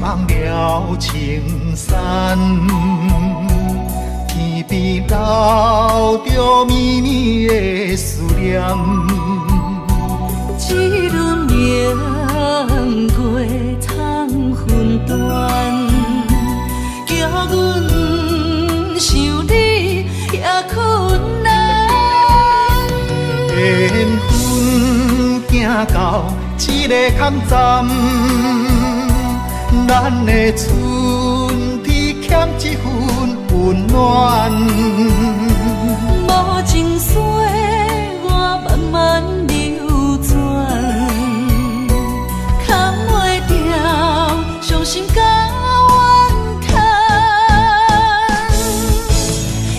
望了青山，天边留着绵绵的思念。一轮明月藏魂断，叫阮想你也困难。缘分行到一个坎站，咱的春天欠一份温暖。无情水我慢慢流转，扛袂掉伤心甲怨叹。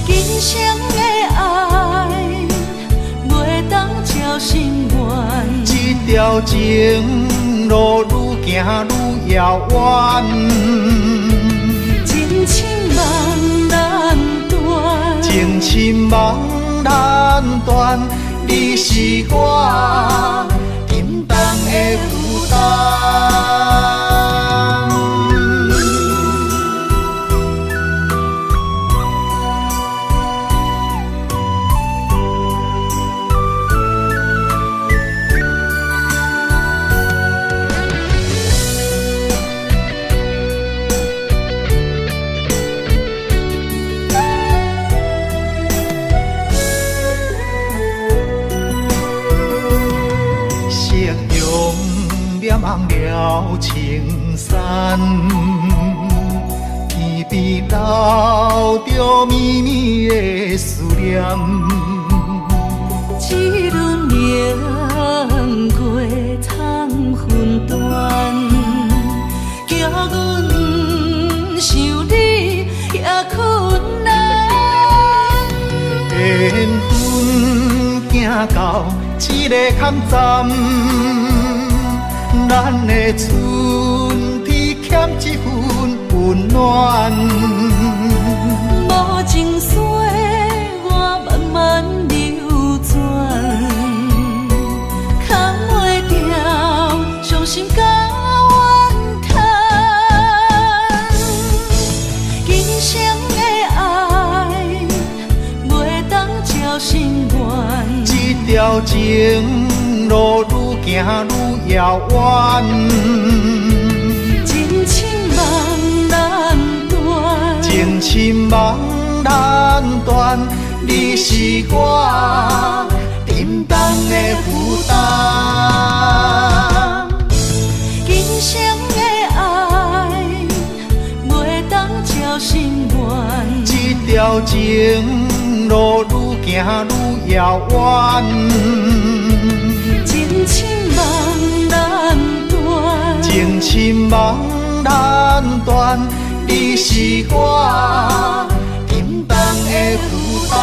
今生的爱袂当照心愿，这条情路愈行愈遥远，情深梦难断，情深梦难断。你是我沉重的负担。望了青山，天边留着绵绵的思念。一轮明月藏魂断，叫阮想你也困难。缘分行到一个坎站，咱的春天欠一份温暖。无情水我慢慢流转，扛袂掉伤心甲怨叹。今生的爱袂当照心愿，这条情路愈行愈遥远，情深梦难断，情深梦难断。你是我沉重的负担。今生的爱袂当照心愿，这条情路愈行愈遥远，情深梦难断，情深梦难断。你是我沉重的负担。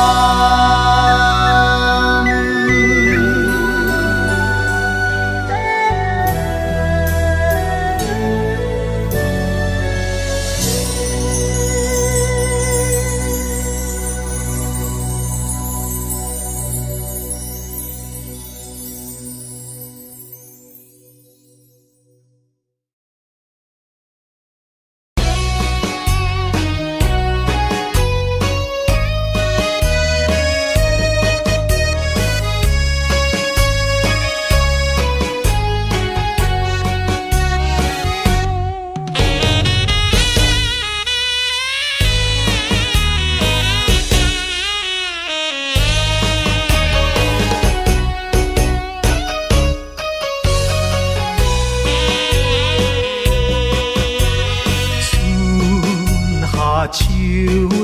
秋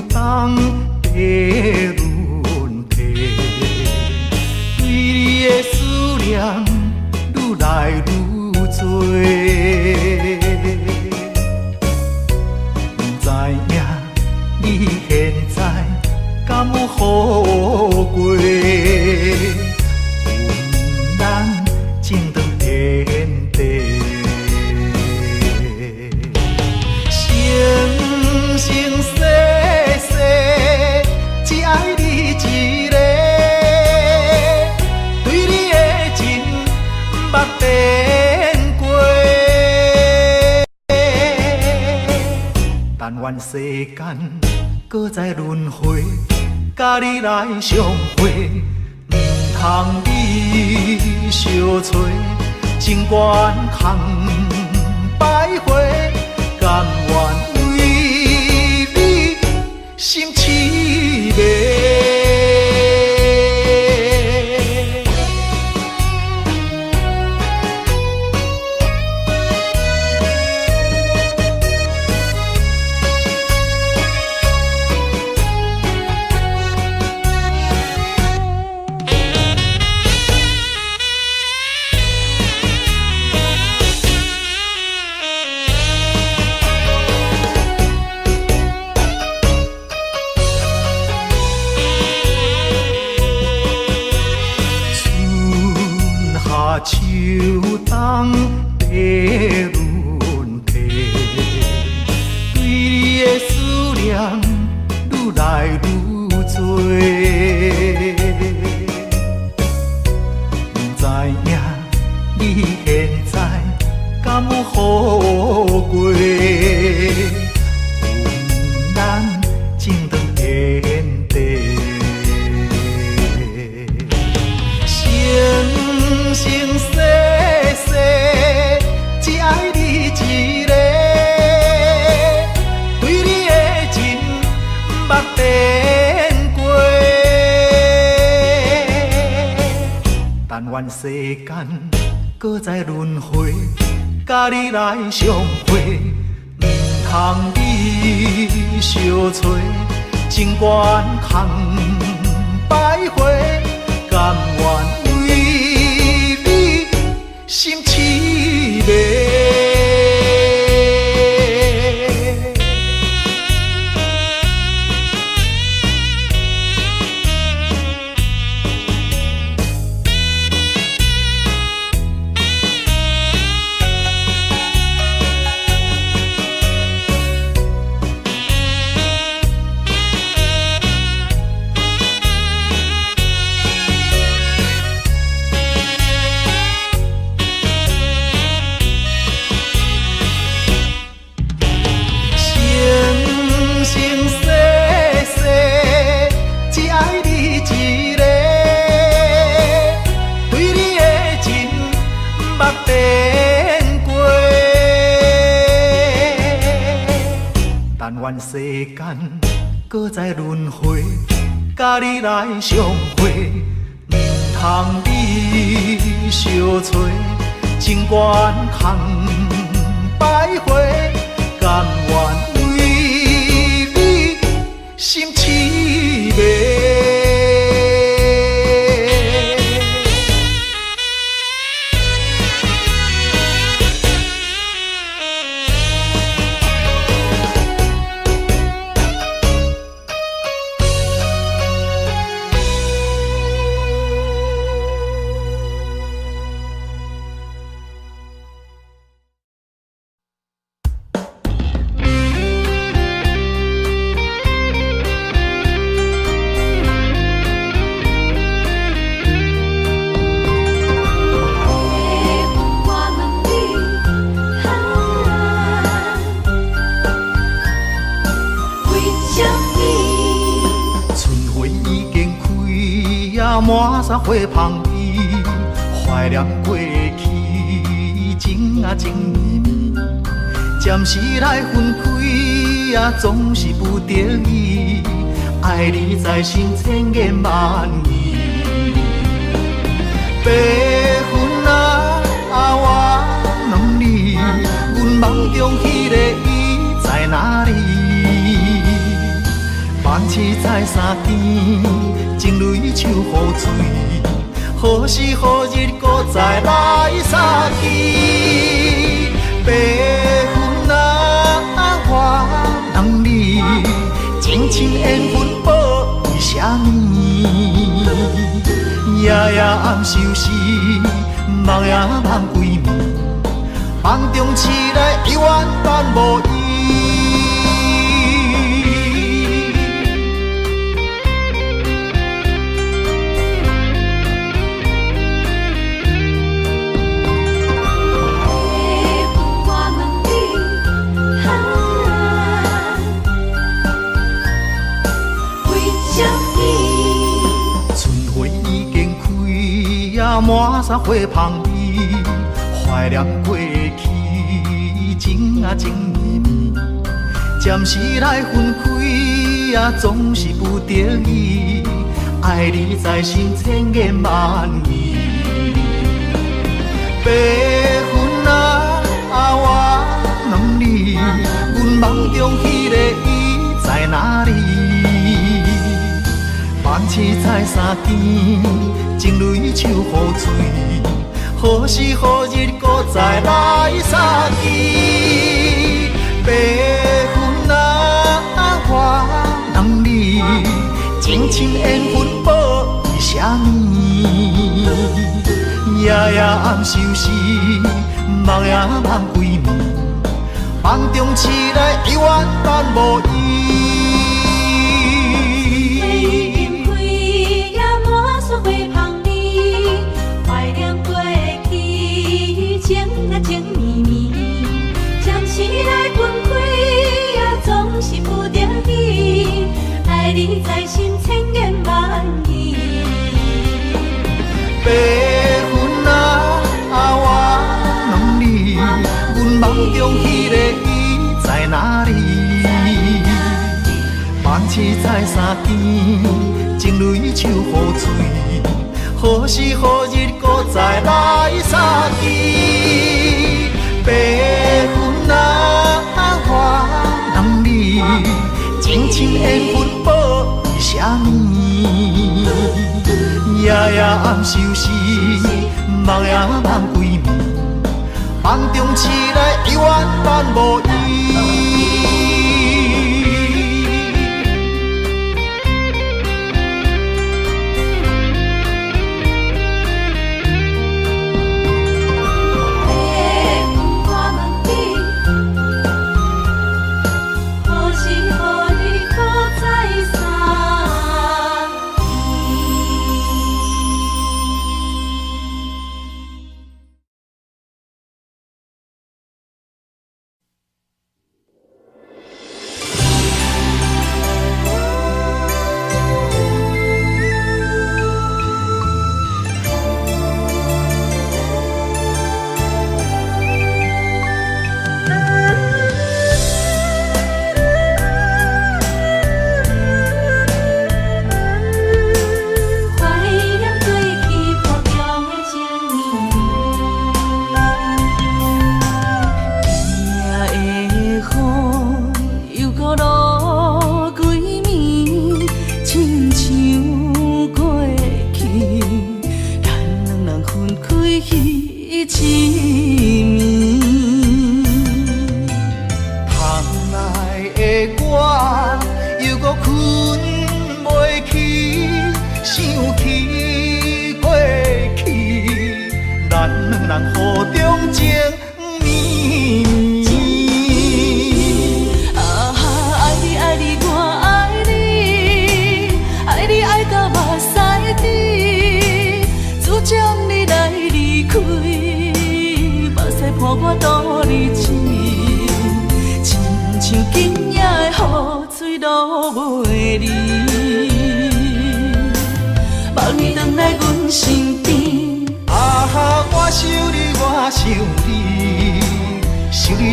冬的轮替，对你的思念愈来愈多。不知影你现在敢有好过？阮咱情长天地。生世世，只爱你一个，对你的情捌变过。但愿世间搁再轮回，甲你来相会，毋通你相找，情缘空摆花，甘愿为你心痴迷。秋冬地轮替，对你的思念愈来愈多。不知影你现在敢有好过？有咱情长天地。生生世世，只爱你一个，对你的情目变过。但愿世间搁再轮回，甲你来相会，毋通你相找，情缘空摆花，甘愿。心痴迷。但愿世间搁再轮回，甲你来相会，毋通你相找，情缘空摆花，甘愿为你心痴迷。满山花香味，怀念过去情啊情绵绵，暂时来分开啊，总是不得已。爱你在心千言万语，白云啊，我问你，阮梦中迄个伊在哪里？万次在山巅，情泪像雨水，何时何日搁再来相见？白云啊，我问你，情深缘分报为啥呢？夜夜暗相思，梦也梦几暝，梦中醒来犹原等无伊。满山花香味，怀念过去，情啊情绵绵。暂时来分开，总是不得已。爱你在心千言万语。白云啊，我问你，阮梦中迄个伊在哪里？万千在三更，情泪手雨水，何时何日搁再来相见？白云啊，我问你，情深缘分报为什么？夜夜暗相思，梦也梦归暝，梦中醒来犹原等无伊。情绵绵，暂时来分开，总是不得已。爱你在心，千言万语。白云啊，我问你，阮梦中迄个伊在哪里？万千在三更，情泪手雨水，何时何日搁再来相见？白云啊，我问你，情深缘分报为什么？夜夜暗相思，梦也梦归暝，梦中醒来犹原等无伊。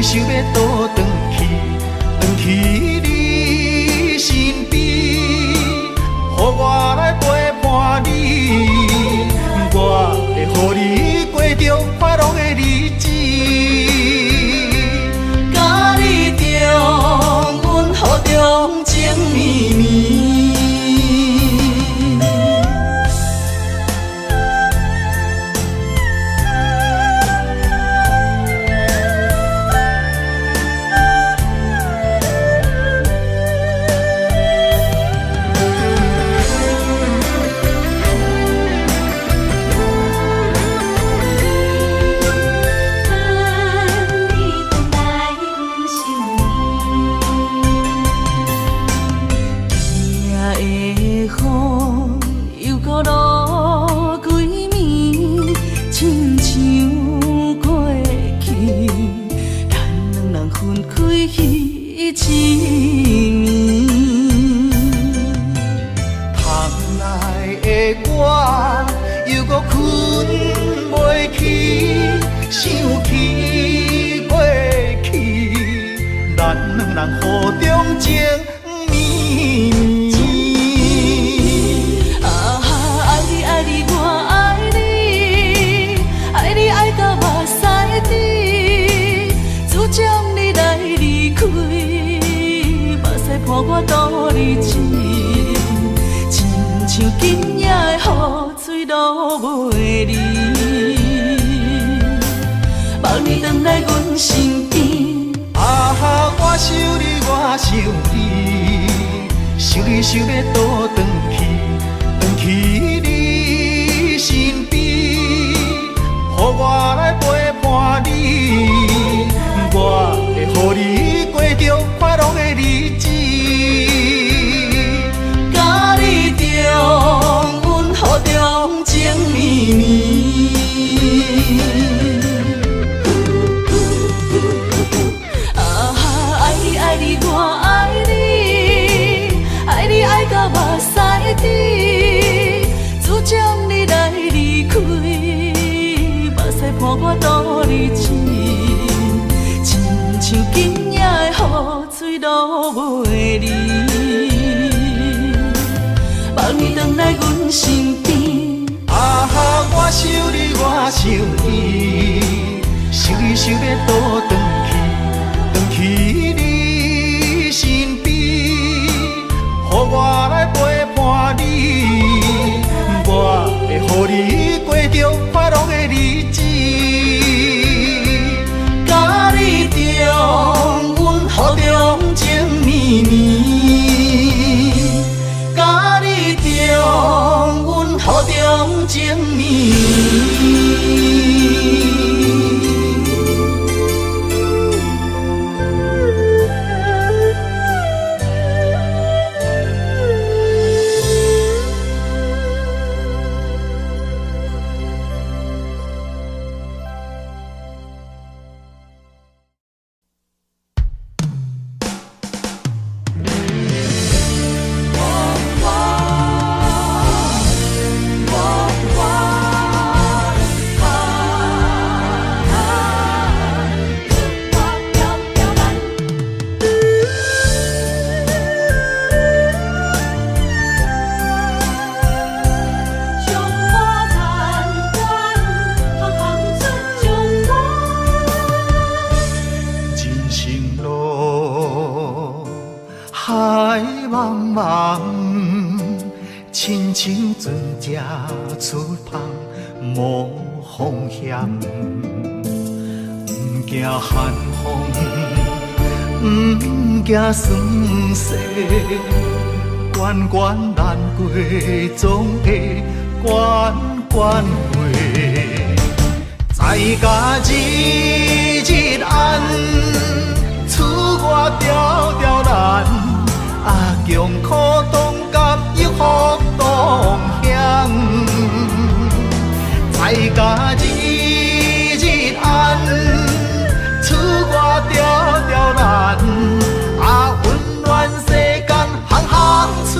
想要倒转去你身边，予我来陪伴你，我会予你过着快乐的日子。甲你重温雨中情绵绵。我又搁困情绵绵。啊哈，爱你爱你我爱你，爱你爱到目屎滴，只将你来离开，目屎伴我度日子，亲像今夜的雨水落袂离。望你回来阮身边。啊哈，我想你，我想你，想你想要倒转去，转去你身边，予我来陪伴你，我会予你过着快乐的日子，甲你重温雨中情绵绵。爱你我爱你，爱你爱到目屎滴，只将你来离开，目屎伴我度日子，亲像今夜的雨水落袂离，望你回来阮身边。啊哈，我想你，我想你，想你想要倒转去，转去你身边，予我来陪伴你，我会予你过着快乐的日子，甲你重温雨中情绵绵，甲你重温雨中情绵亲像船只出航无风险，不惊寒风，不惊酸涩，关关难过，总会关关过。在家日日安，厝外条条难，啊强苦当甲抑福当险。在家日日安，厝外条条难，啊温暖世间行行出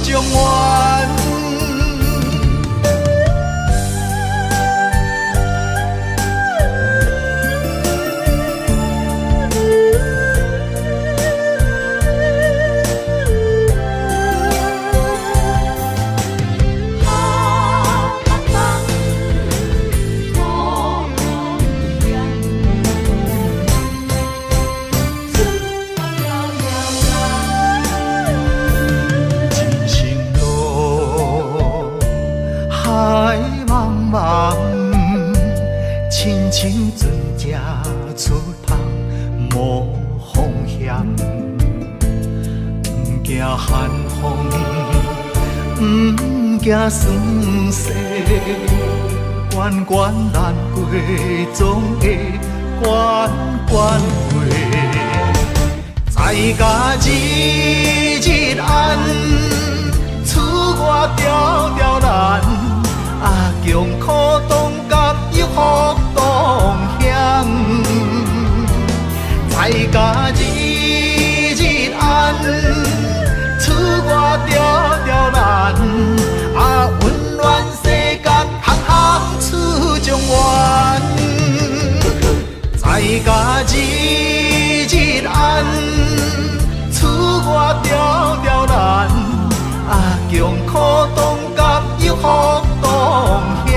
状元。亲像船只出航无风险，不惊寒风，不惊酸涩，关关难过，总会关关过。在家日日安，厝外条条难，啊强苦当甲抑福当险。在家日日安，厝外条条难，啊温暖世间行行出状元。在家日日安，厝福同享，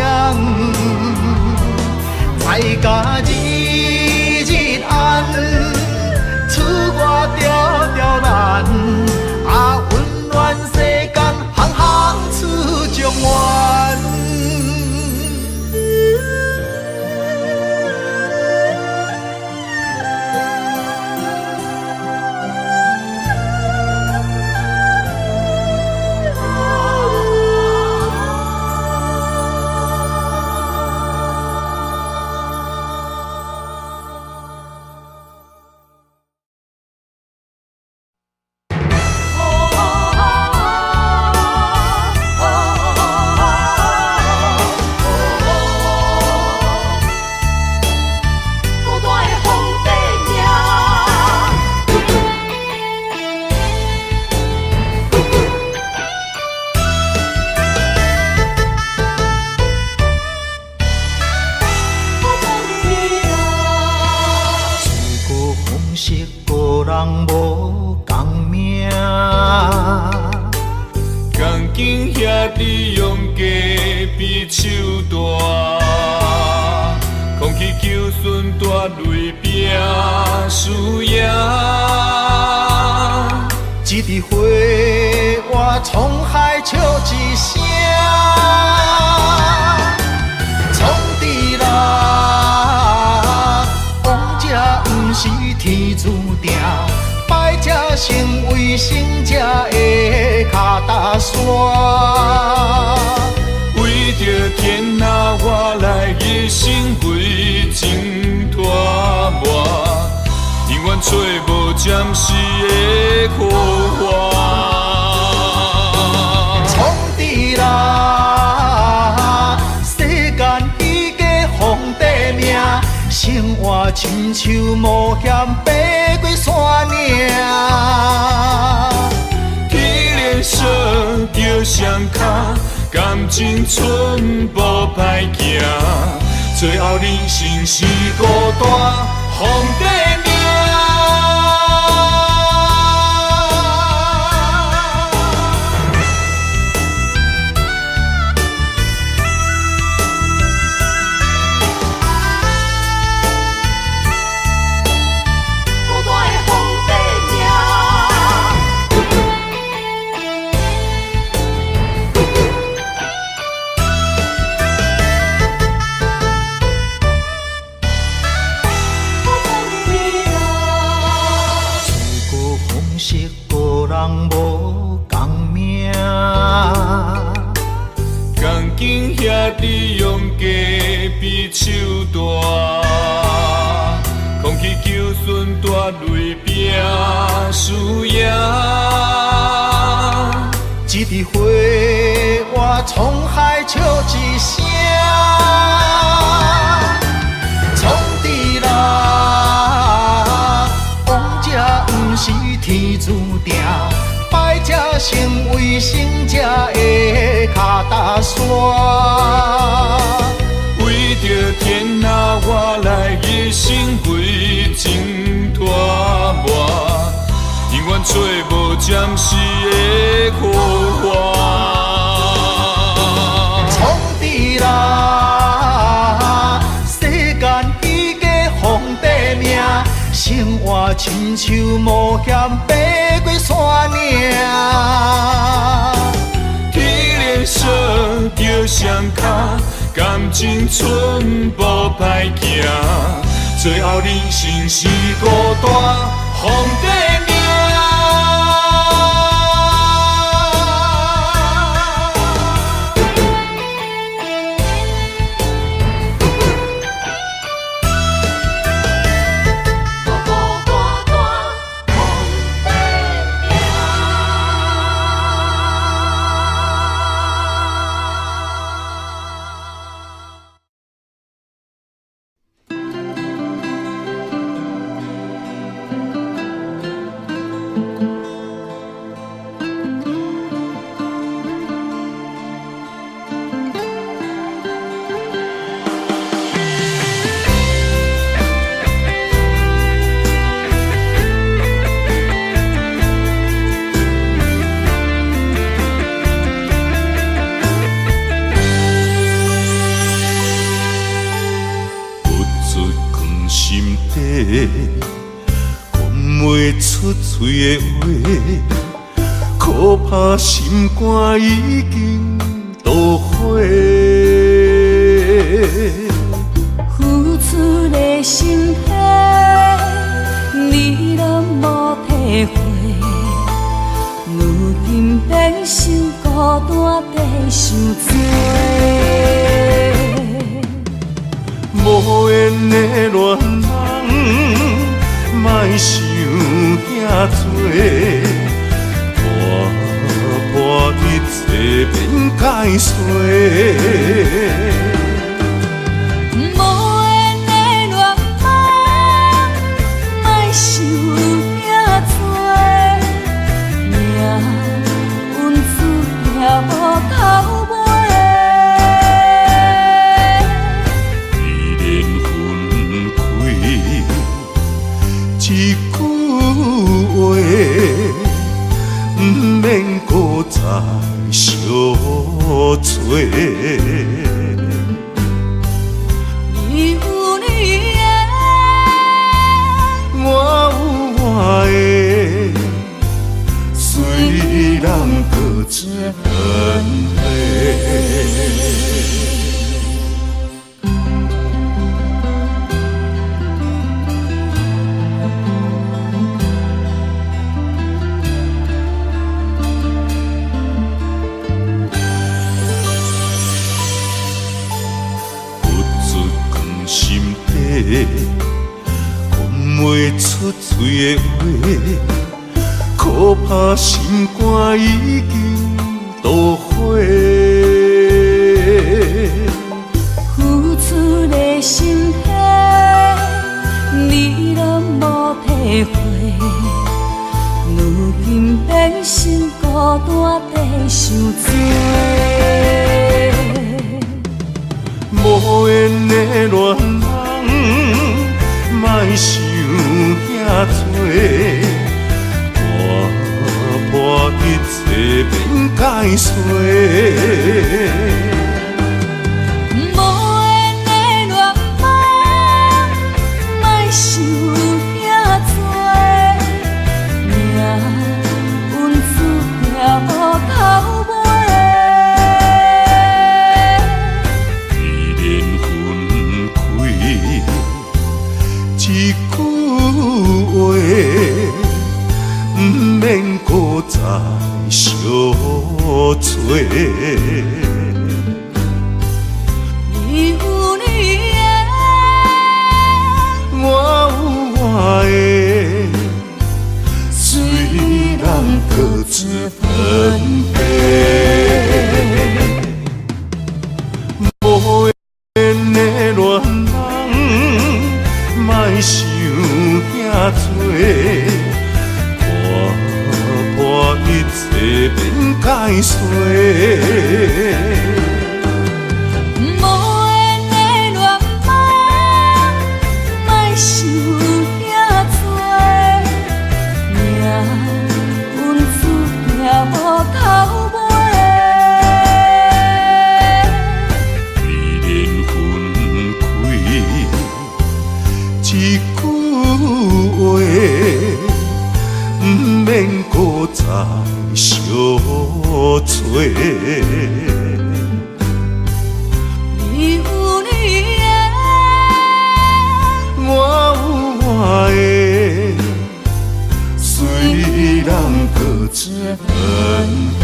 在家日日安，厝外条条难，啊温暖世间，行行出状元。一枝花，我沧海笑一声，创治人，王者不是天注定，败者成为胜者的脚踏山。为着天下我来一生为情拖磨。永远找无暂时的苦患，创治人，世间彼个皇帝命，生活亲像冒险爬过山岭。体力少着双脚，感情寸步歹行，最后人生是孤单皇帝命。手大，空气求顺大泪拼输赢。一枝花，我沧海笑一声，创治人，王者不是天注定，败者成为胜者的脚踏山。为着天下我来一生为情拖磨，永远找无暂时的苦患。创治人，世间彼个皇帝命，生活亲像冒险爬过山岭。体力少着双脚，感情寸步歹行，最后人生是孤单皇帝命。出嘴的话，可怕心肝已经都火。付出的心血，你拢无体会。如今变成孤单地受罪。无缘的恋人，莫想遐多，破一切免解释。无缘的恋人，莫想遐多，命运注定无头尾。一句话，不免搁再相找。你有你的，我有我的，虽然各自分开。讲袂出嘴的话，可怕心肝已经都火。付出的心血，你拢无体会。如今变成孤单地受罪。无缘的恋人，莫想遐多，破一切免解释。无缘的恋人，莫想遐多，命运注定无头尾。一句话，不免搁再相找。你有你的，我有我的，虽然各自分开。无缘的恋人，莫想遐多，破一切免解释。无缘的恋人，莫想遐多，命运注定无头尾。一句话，不免搁再相找。你有你的，我有我的，虽然各自分开。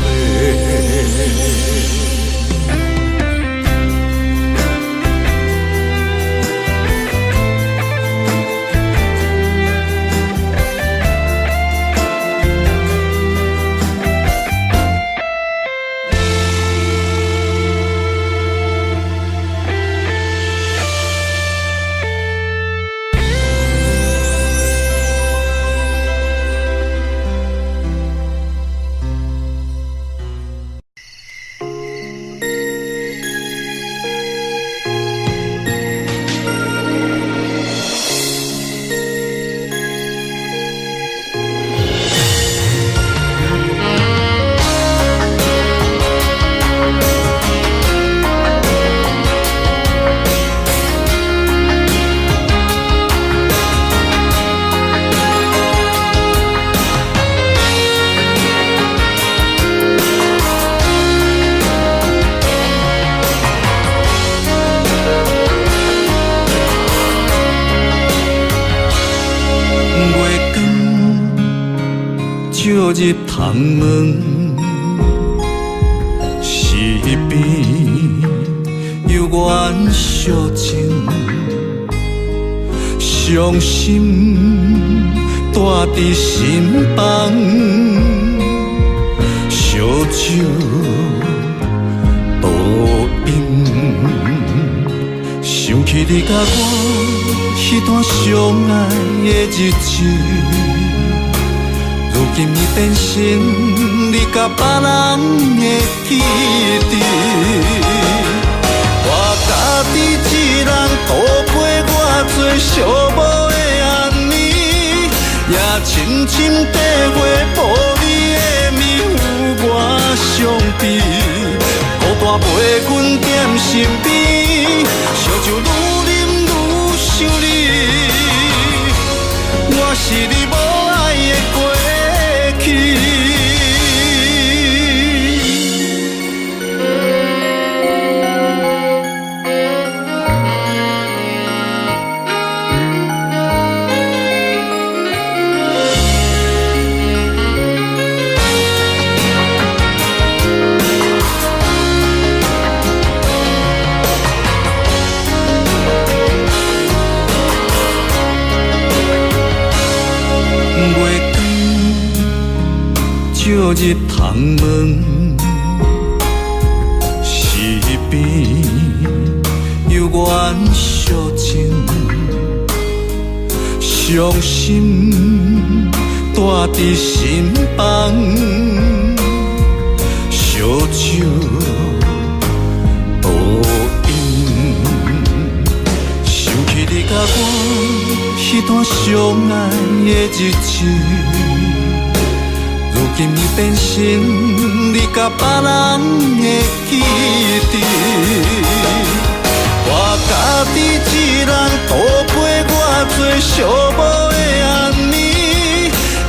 入窗门，是边有缘相情，伤心带伫心房，烧酒倒饮，想起你甲我迄段相爱的日子。如今已变成你甲别人的记忆，我家己一人度过我最寂寞的暗暝，也深深体会无你的面有我伤悲，孤单陪阮踮身边，烧酒愈啉愈想你，我是你无爱的过去。照入窗门，是边有缘相情，伤心带伫心房，烧酒倒饮，想起你甲我迄段相爱的日子。如今已变成你甲别人的记忆，我家己一人度过我最寂寞的暗暝，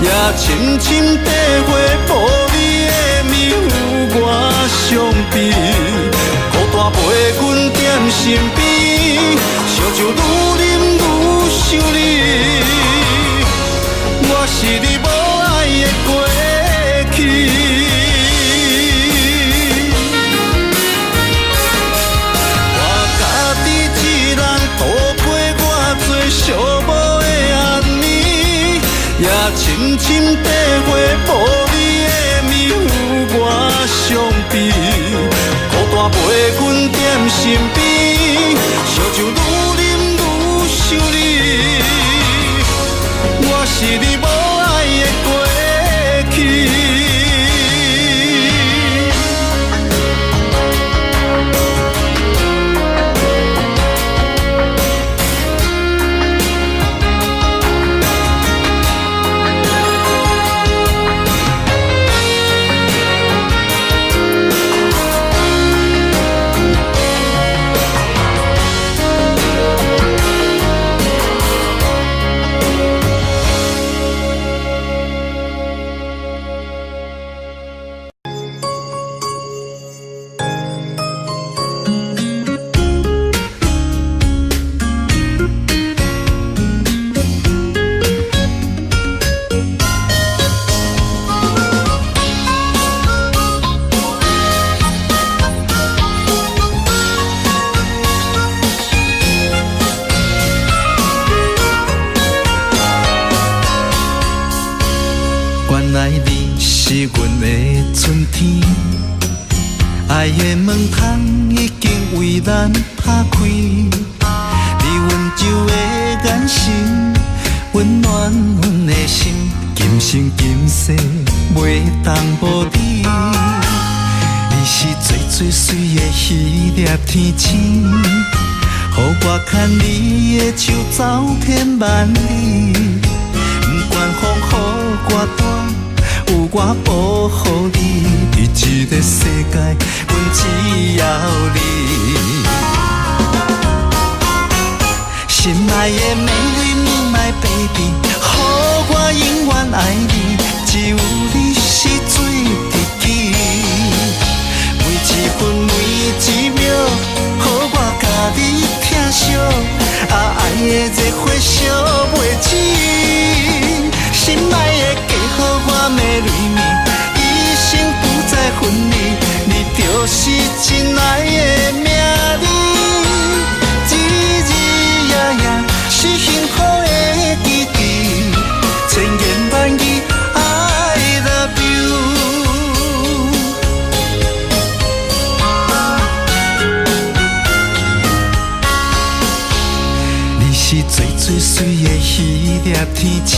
也深深体会无你的面有我伤悲，孤单陪阮踮身边，烧酒愈啉愈想你，我是你无爱的过去，我家己一人度过我最寂寞的暗暝，也深深体会无你的面有我伤悲，孤单陪阮踮身边，烧酒愈啉愈想你，我是你无爱的过去。是阮的春天，爱的门窗已经为咱打开，你温柔的眼神温暖阮的心，今生今世袂当无你。你是最最水的迄粒天星，予我牵你的手走遍万里，不管风雨我大。有我保护你，伫这个世界，阮只要你。心爱的美丽my baby， 予我永远爱你，只有你是最知己。每一分每一秒，予我甲你疼惜，爱的热火烧袂止。心爱的嫁予我美丽。暝，一生不再分离，你就是真爱的名字。日日夜夜是幸福的记忆，千言万语 I love you。你是最最水的迄粒天星，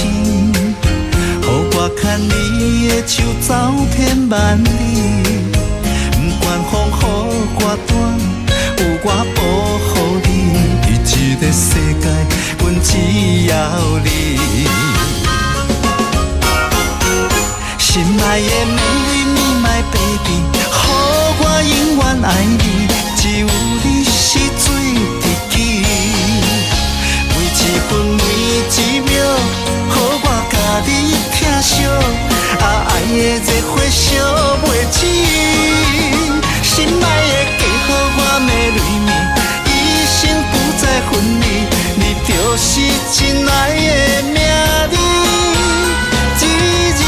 予我牵你的手走遍万里，不管风雨我断，有我保护你。这个世界，阮只要你。心爱的美丽你my baby， 予我永远爱你，只有你是最知己。每一分每一秒，予我甲你疼惜，爱的热火烧袂止。心爱的嫁予我的泪面，一生不再分离，你就是真爱的名字。日日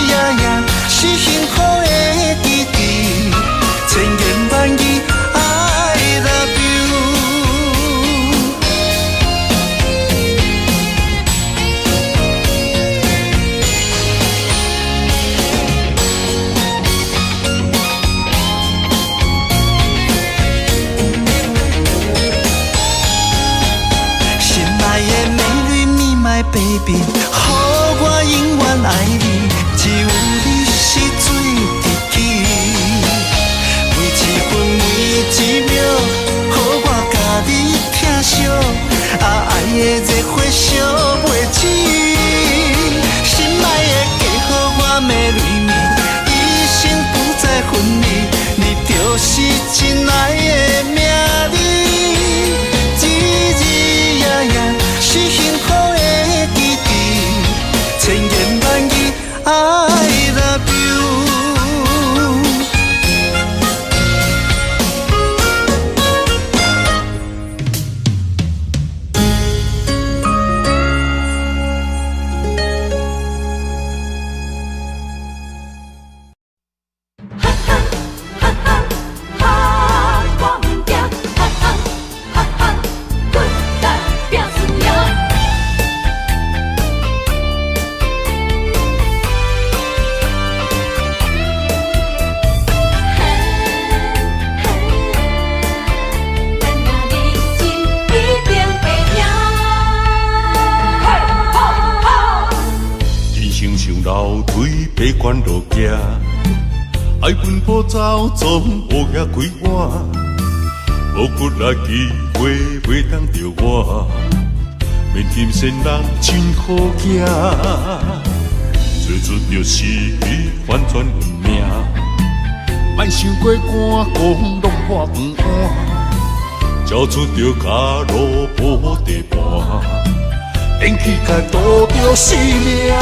夜夜是幸福的记忆，千言万语 I love you。心爱的美丽你my baby， 予我永远爱你，只有你是最知己。每一分每一秒，予我甲你疼惜，爱的热火烧袂止。心爱的嫁予我的泪面，一生不再分离，你就是真爱的名字。日日夜夜是幸福的记忆，千言万语 I love you。我毋惊，哈哈哈哈，滚蛋拼输赢。咱若认真，一定会赢。人生像楼梯，爬悬落行，爱奔波走总乌鸦规碗，无骨力机会袂当着我，免金仙人真好行，做出着失去反转运命，莫想过寒讲弄破饭碗，交出着脚路无地盘。演起甲赌着性命，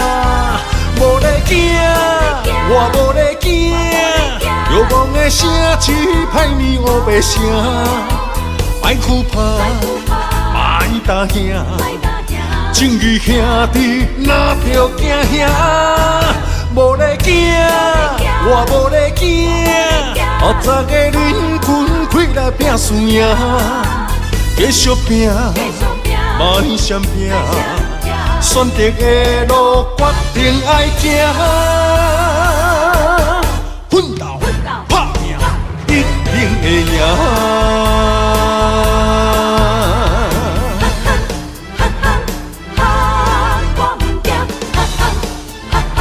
无咧惊，我无咧惊，欲望的声只歹面乌白声，莫哭怕，莫担惊，正义兄弟哪票惊兄，无咧惊，我无咧惊，学早的灵魂开来拼输赢，继续拼。莫闪拼，选择的路决定爱行，奋斗打拼，一定会赢。我毋惊，哈哈哈哈，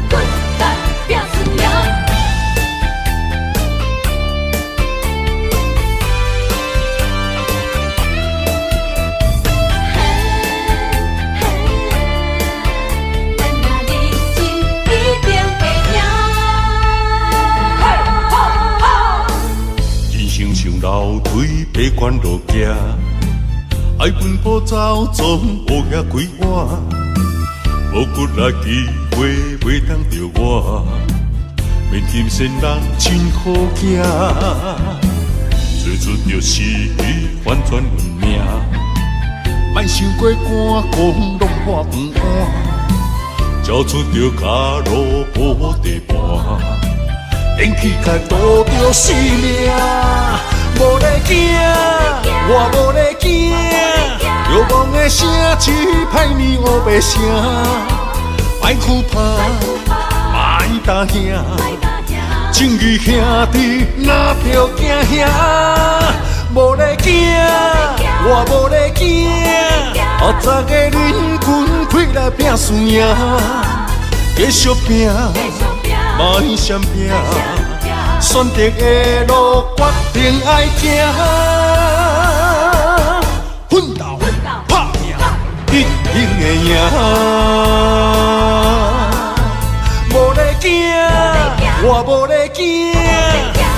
滚蛋拼输赢。楼梯爬悬落行，爱奔波走总乌鸦规碗，无骨力机会袂当着我，免金仙人真好行，做出着失去反转运命，莫想过寒讲弄破饭碗，照出着脚路无地盘，电气界拄着性命，无咧惊，我无咧惊，遥望的城市歹面黑白声，歹哭怕，歹打兄，情义兄弟哪着惊兄，无咧惊，我无咧惊，黑早的人群开来拼输赢，继续拼，莫闪拼，选择的路决定爱行，奋斗拍拼，一定会赢，无咧惊，我无咧惊，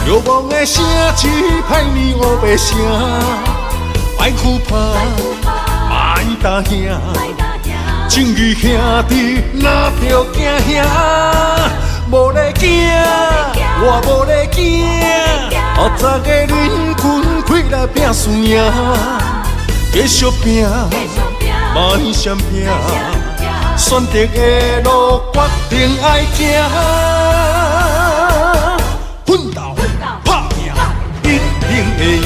遥望的城市歹面黑白声，歹哭怕，歹打兄，情义兄弟哪着惊兄，无咧惊，我无咧惊，黑早的人群开来拼输赢，继续拼，莫闪拼，选择的路决定爱行，奋斗拍拼，一定会赢。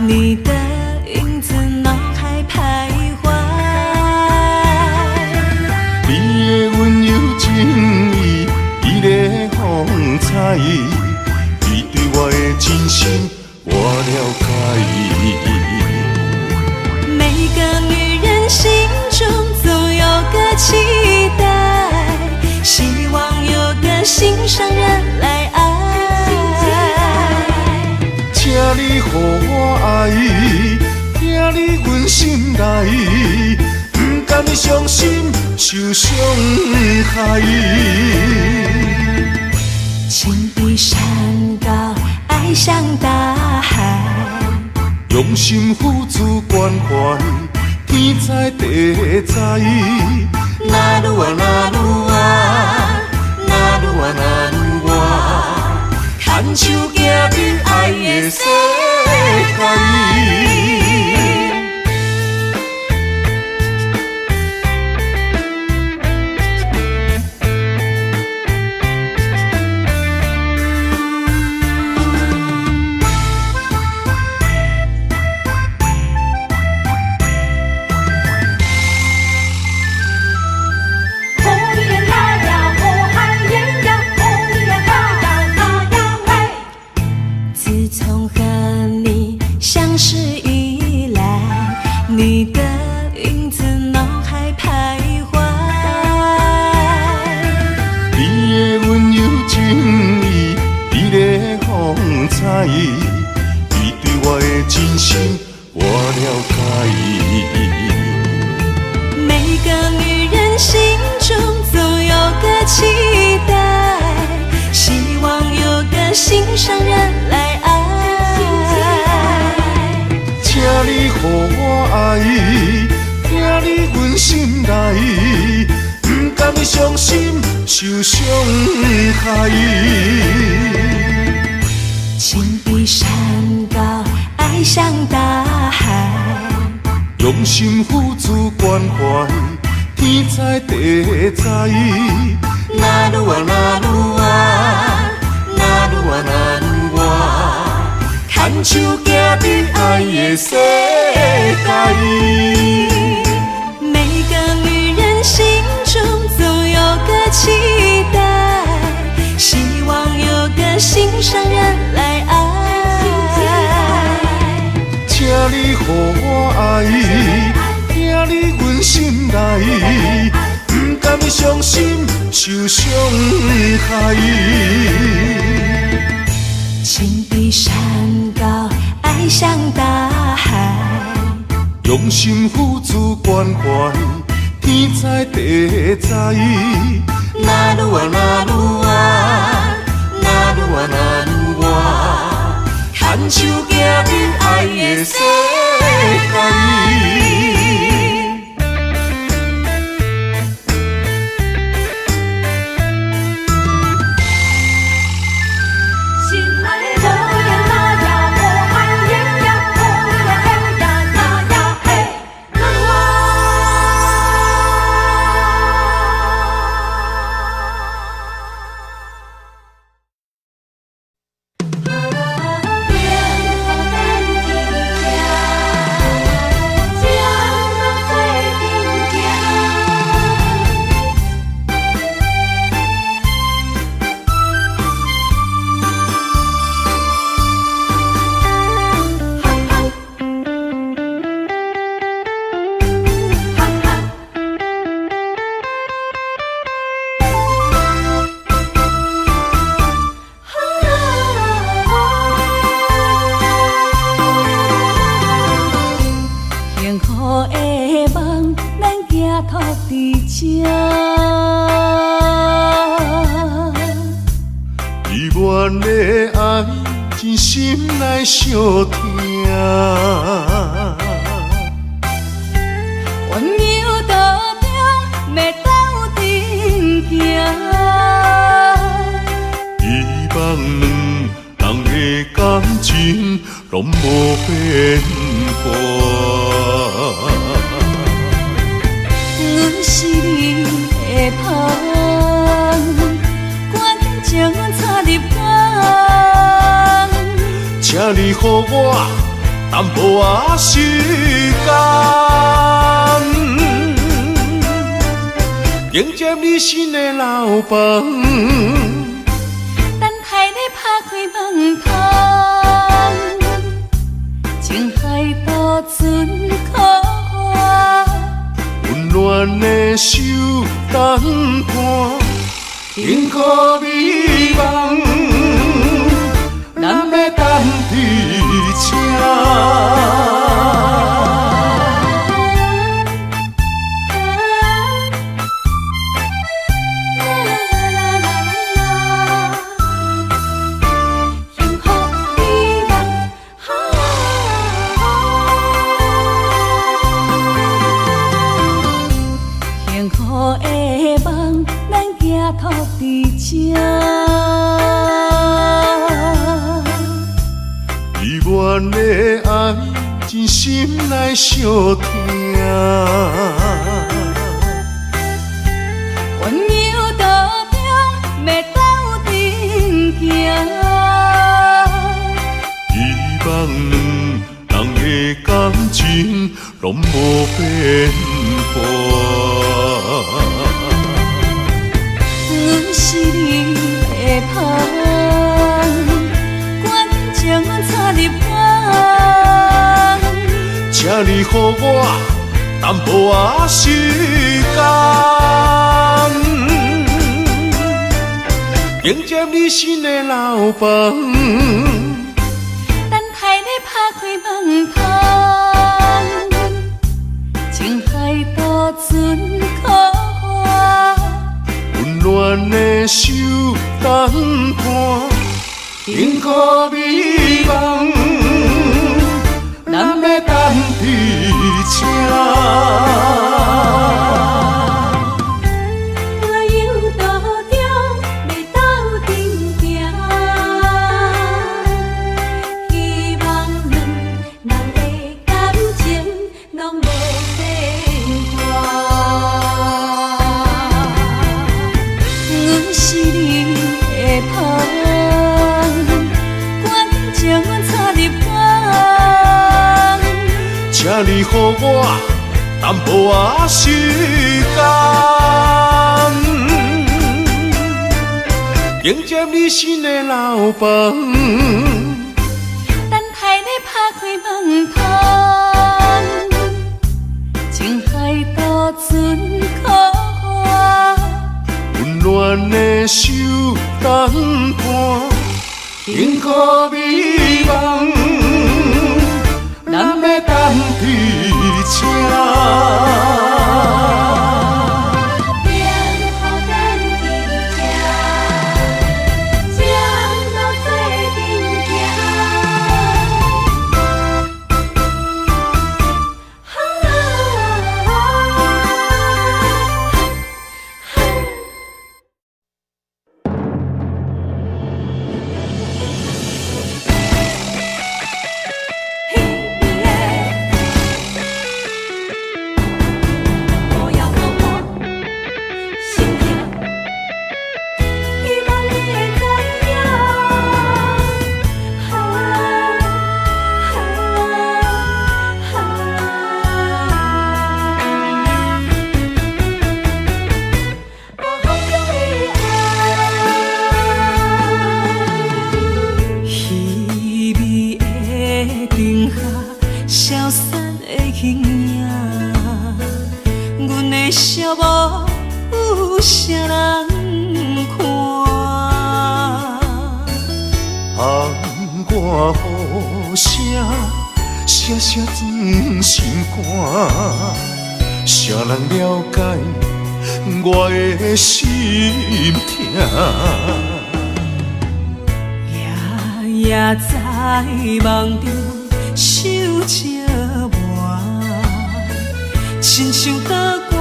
你对我的真心我了解。每个女人心中总有个期待，希望有个心上人来爱。请你予我爱，听你阮心内，不甘伤心受伤害。情比山高，爱像大海，用心付出关怀，天知地知。那路啊那路啊，那路啊那路啊，牵手行入爱的世界。你对我的真心我了解。每个女人心中总有个期待，希望有个心上人来爱。请你予我爱，听你阮心内，不甘伤心受伤害。情比山高，爱像大海，用心付出关怀，天知地知。那路啊那路啊，那路啊那路啊，牵牵手行你爱的世界。每个女人心中总有个期待，希望有个心上人来爱。请你予我爱，听你阮心内，不甘伤心受伤害。情比山高，爱像大海，用心付出关怀，天知地知。那愈啊那愈啊，那愈啊那愈啊，牵手行你爱的世界。阮的爱真心内相听，温柔道中要斗阵行，希望两人的感情拢无变化。阮是你的香，赶紧将插入肝，请你予我淡薄仔时间，迎接你新的老房。等待你拍开门窗，情海渡船苦我，温暖的手等伴，幸福美梦，咱要等伫车。托伫这，依阮的爱真心内相听，温柔道中要斗阵行，希望两人的感情拢无变化。阮是你的香，赶紧插入肝，请你予我淡薄仔时间，迎接你新的老房。等待你拍开门窗，情海渡船苦我，温暖的手等伴，幸福美梦，咱要等伫车。是你的香，赶紧插入予我淡薄仔时间，迎接你新的老房。等待你拍开门窗，情海渡船靠我，温暖的手等伴，幸福美梦，咱要等伫这。写写装心肝，谁人了解我的心痛？夜夜在梦中想着我，亲像刀割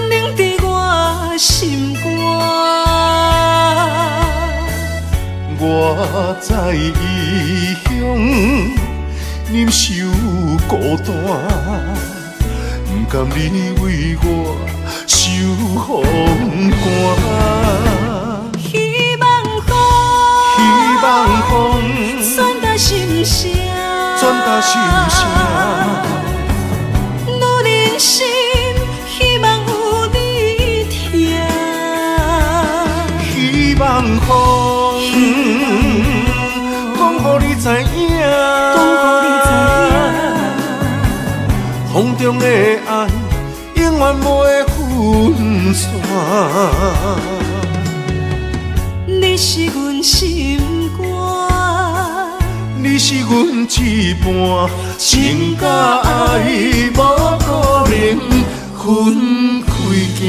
凝伫我心肝。我在异乡忍受孤单，不甘你为我受风寒。希望风传达心声，我人生希望有你听。希望风讲予你知影。风中的爱，永远袂分散。你是阮心肝，你是阮一半，情甲爱无可能分开行。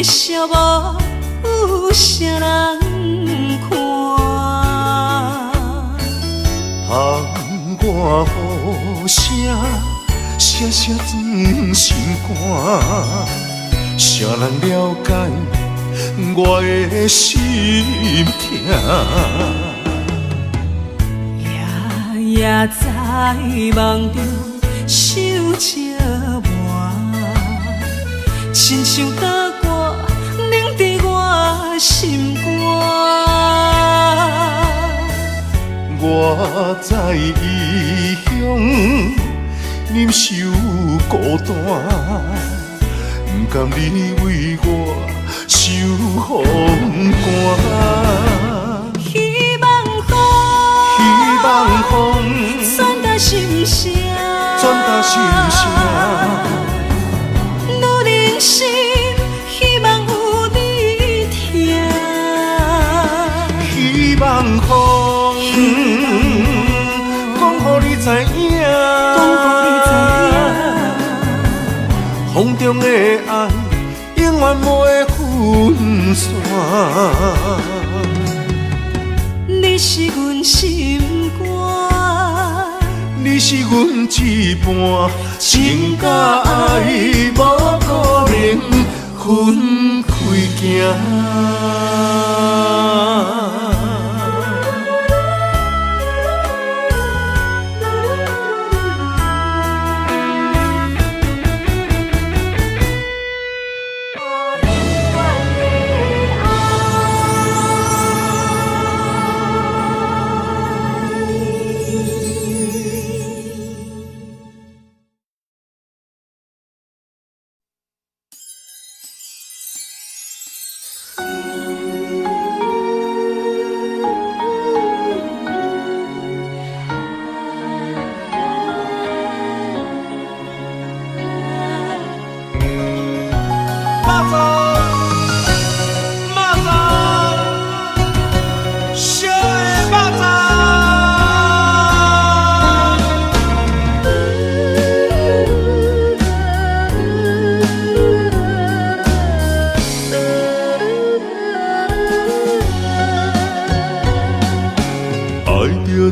笑无有啥人看？窗外雨声，写写装心肝。谁人了解我的心痛？夜夜在梦中想着我，亲像刀割凝伫我心肝。我在异乡忍受孤单，不甘你为我受风寒。希望风传达心声，我人生希望有你听。希望风讲予你知影，风中的爱永远袂分分线。你是阮心肝，你是阮一半，情甲爱无可能分开行。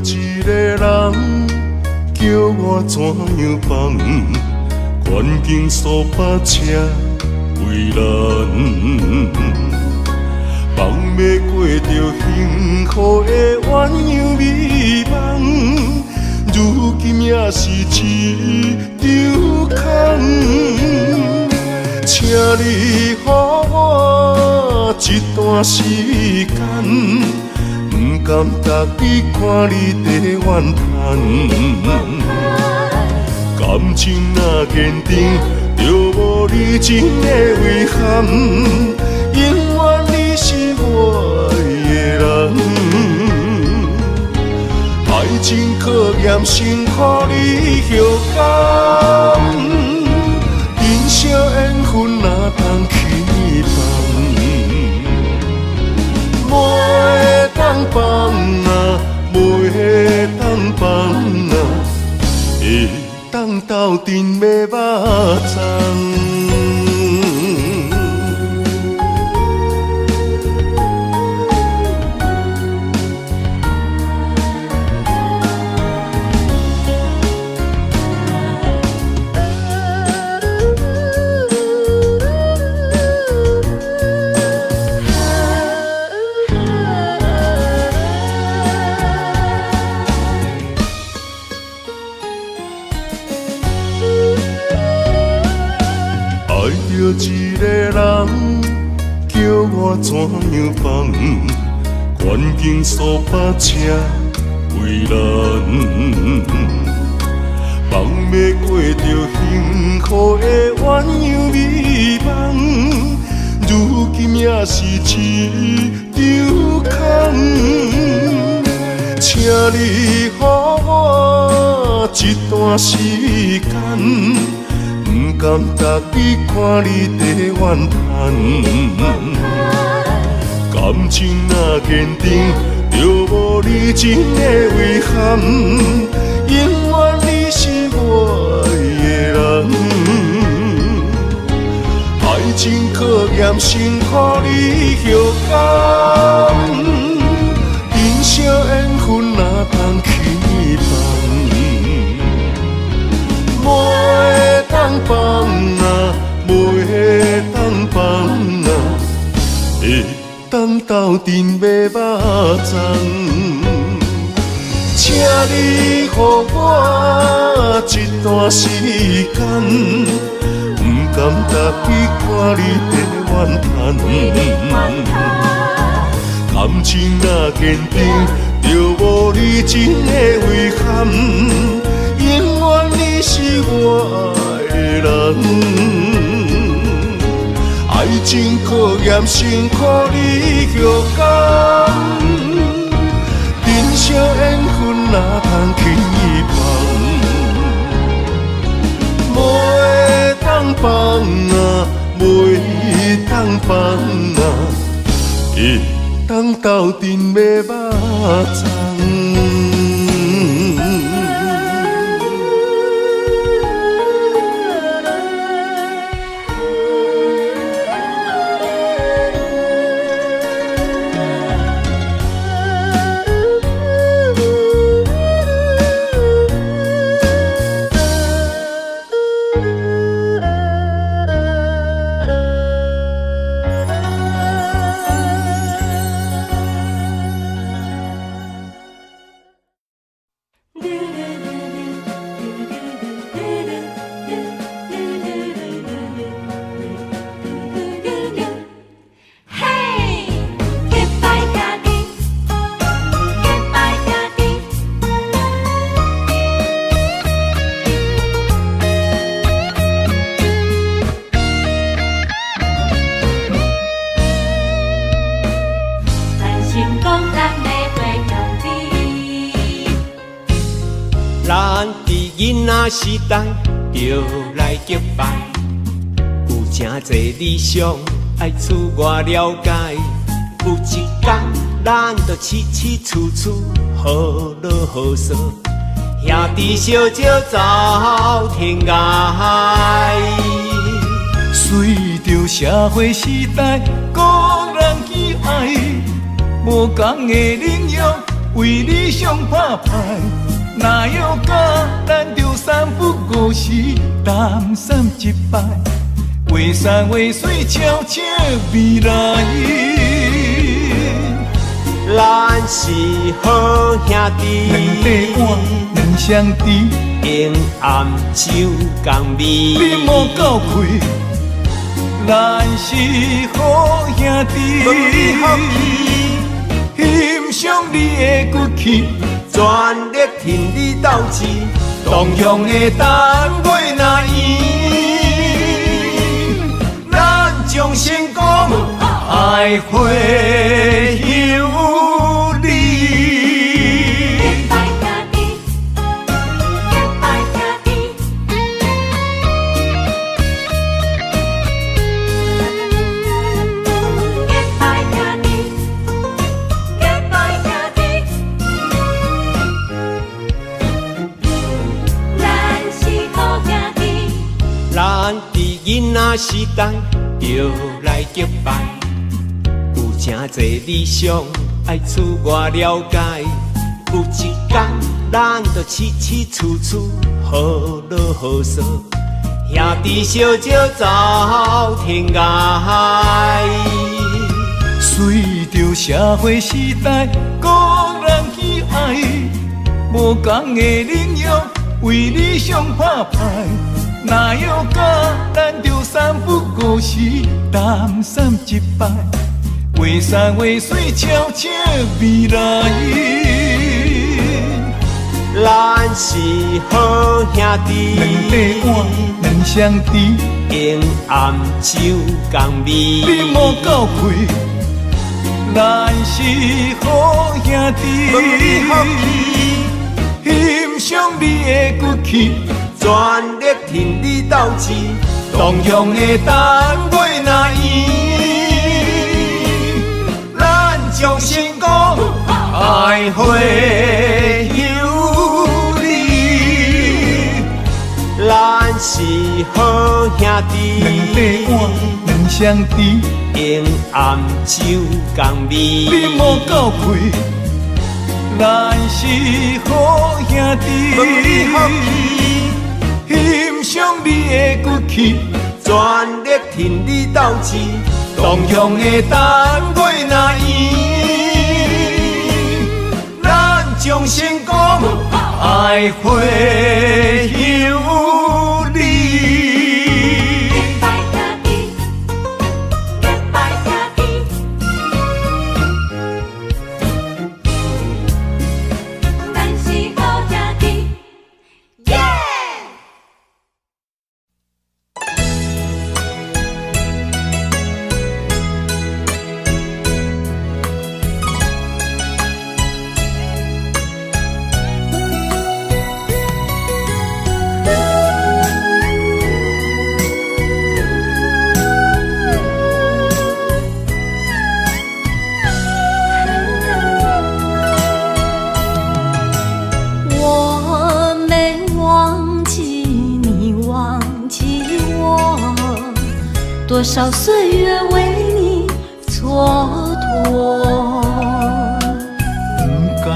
一个人叫我怎样放？环境数百车为难，放要过着幸福的鸳鸯美梦，如今也是一场空。请你予我一段时间。不甘逐日看你在怨叹，感情若坚定，就无你真的遗憾。永远你是我的人，爱情考验辛苦你后甘，人生缘分哪通去放？袂当放啊，袂当放啊，会当斗阵买肉粽。一个人叫我怎样放？环境数百车为难，放要过着幸福的鸳鸯美梦，如今也是一场空。请你予我一段时间。不甘逐日看你在怨叹，感情若坚定，就无你真的遗憾。永远你是我的人，爱情考验辛苦你后甘，人生缘分哪通去放？袂当放啊，袂当放啊，会当斗阵买肉粽。请你予我一段时间，不甘逐日看你在怨叹，感情若坚定，就无你真的遗憾。永远你是我的人，爱情考验辛苦你后甘，人生缘分哪通去放？袂当放啊，袂当放啊，会当斗阵买肉粽。咱伫囡仔时代就来结拜，有真侪理想爱厝外了解。有一天，咱就起起厝厝好落好说，兄弟相招走天涯。随着社会时代，个人喜爱，无同的领域为理想拍牌。哪有假，咱着三不五时，东山一摆，画山画水，悄悄未来。咱是好兄弟，两块碗，两相知，用暗酒共味。你莫够开，咱是好兄弟，欣赏你的骨气。全力挺你斗志，同样的单位若圆，咱将成功爱会有你。咱伫囡仔时代就来结拜，有真侪理想爱厝外了解。有一天，咱就起起厝厝好落好说，兄弟相招走天涯。随着社会时代，个人喜爱，无同的领域为理想拍牌。哪有假，咱着三不五时，东山一摆，画山画水，悄悄未来。咱是好兄弟，两块碗，两相知，用暗酒共味。你莫够开，咱是好兄弟，欣赏你的骨气。全力挺你斗志，同样的单位若圆，咱将成功爱会有你。咱是好兄弟，两块碗，两相知，用暗酒共味。你莫够开，咱是好兄弟。欣赏你的骨气，全力挺你斗志，同样的单位若圆，咱将成功爱会有你。多少岁月为你蹉跎，不甘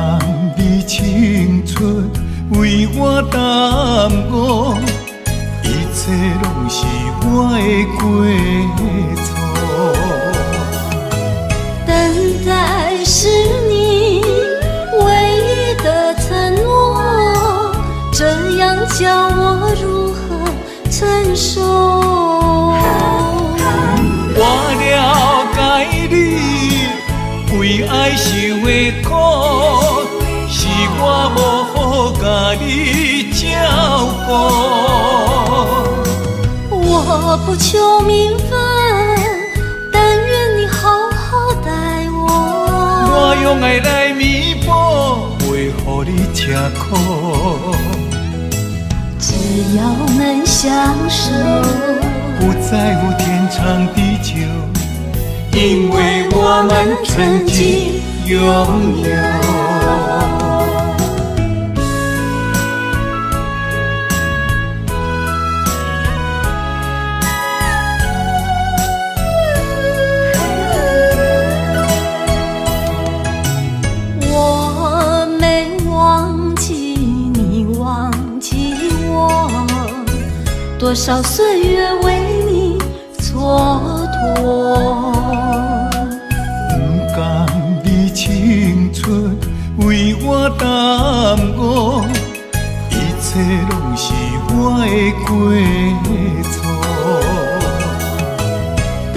你青春为我耽误，一切拢是我的过错。等待是你唯一的承诺，这样叫我如何承受？我了解你为爱受的苦，是我无好甲你照顾。我不求名分，但愿你好好待我。我用爱来弥补，袂予你吃苦。只要能相守，不在乎天长地久，因为我们曾经拥有。我没忘记你，忘记我，多少岁月为你蹉跎。不甘你青春为我耽误，一切拢是我的过错。等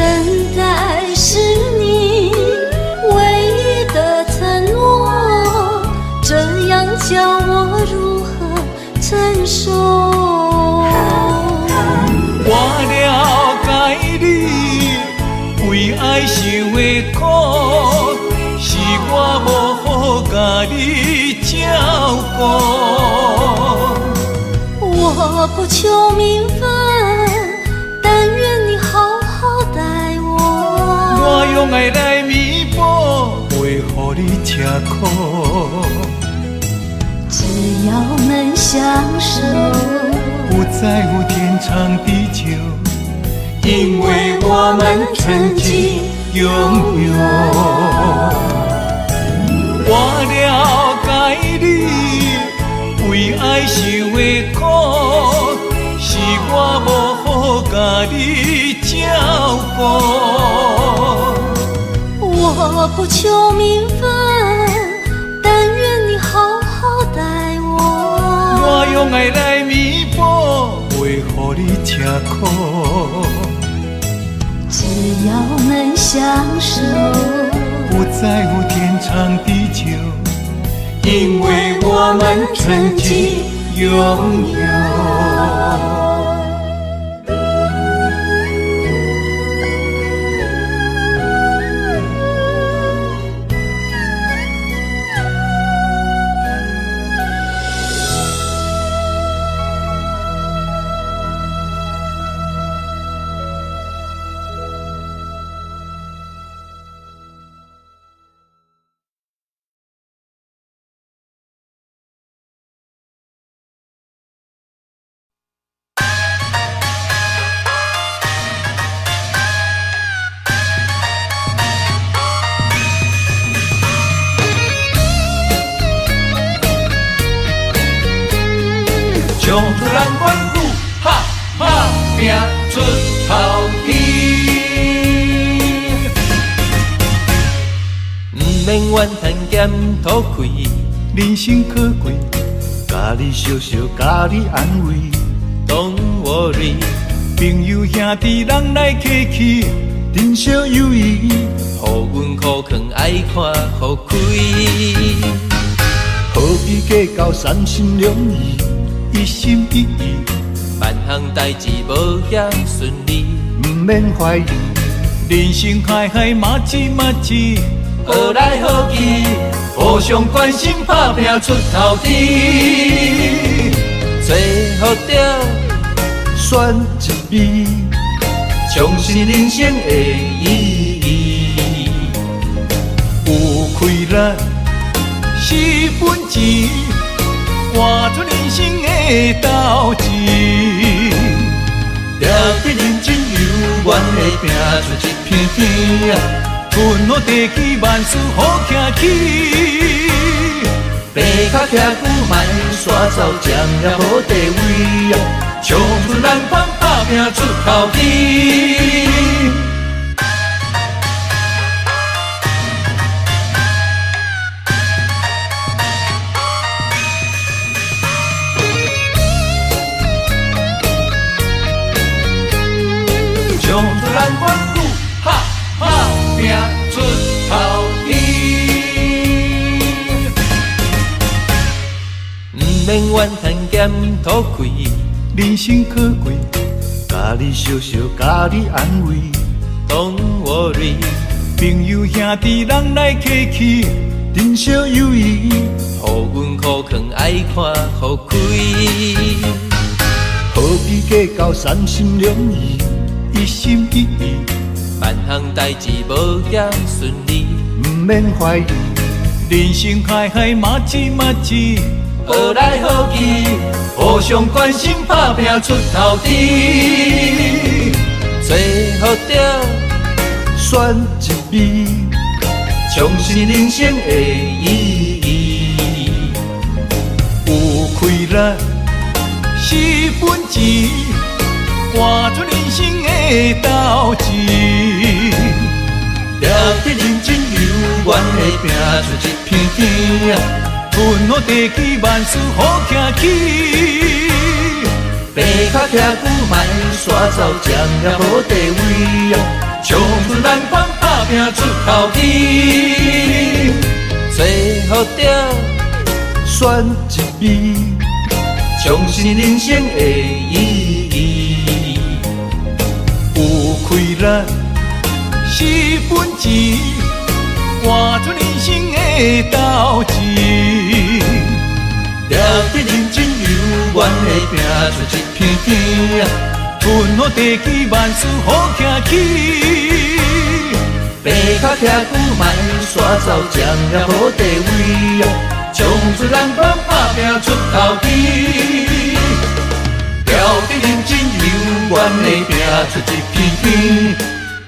待是你唯一的承诺，这样叫我如何承受？我了解你为爱受的苦，是我无好甲你照顾。我不求名分，但愿你好好待我。我用爱来弥补，袂予你吃苦。只要能相守，不在乎天长地久，因为我们曾经拥有。我了解你为爱受的苦，是我无好甲你照顾。我不求名分，但愿你好好待我。我用爱来弥补，袂予你吃苦。只要能相守，不在乎天长地久，因为我们曾经拥有。唱出咱阮舞，哈哈拼出头天。毋免怨叹咸土开，人生可贵，甲你笑笑，甲你安慰。Don't worry，朋友兄弟人来客气，珍惜友谊。互阮苦劝爱看互开，何必计较三心两意，一心一意。万项代志无遐顺利，毋免怀疑，人生海海马子马子，好来好去，互相关心，打拼出头天。找好着选一味，重视人生的意义。有开咱4分钱，换出人生的斗志。抓紧认真有愿的拼出一片天啊！春好地气，万事好行起。爬脚徛久，莫煞走，占也无地位啊！唱出咱放打拼出头天。唱出咱阮舞，哈哈拼出头天。毋免怨叹咸土开，人生可贵，甲你笑笑，甲你安慰。Don't worry，朋友兄弟人来客气，珍惜友谊。互阮苦劝爱看互开，计较三心两意，一心一意，万项代志无也顺利，毋免怀疑。人生海海，马子马子，好来好去，互相关心，打拼出头天。最好着选一味，重新人生的意义。有开咱是本钱，换出人生的斗志。了得认真有缘的拼出一片天，分好地气，万事好行起。爬脚徛久，莫煞走，将也无地位啊！冲出咱光，打拼出头天。最好着选一味，重新人生的意义。有开咱是本钱，换出人生的斗志。了得认真有缘的拼出一片天，分好地气，万事好行起。爬脚徛久，莫煞走，将也无地位啊！冲出人光，打拼出头天。了得认真有缘的拼出一片天，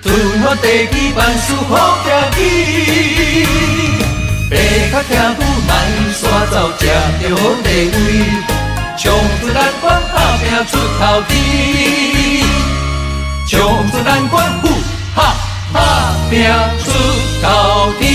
分好地气，万事好行起。爬脚徛久，莫煞走，才着好地位，冲出咱光，打拼出头天。冲出咱光，哈！打拼出头天。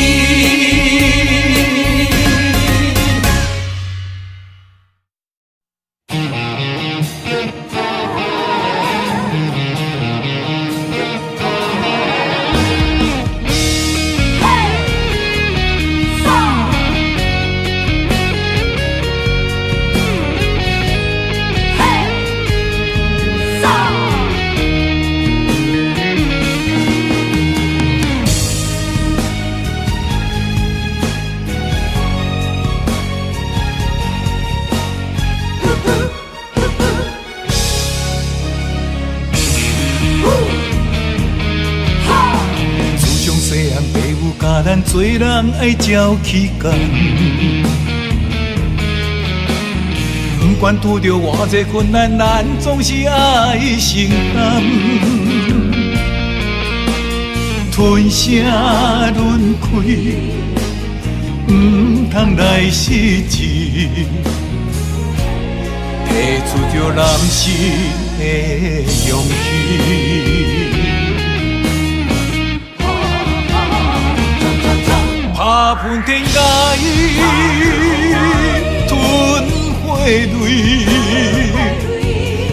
咱做人爱照起工，不管拄着偌济困难，咱总是爱承担。吞声轮开，唔通来失志，提出着男性的勇气。打喷天涯，吞血泪，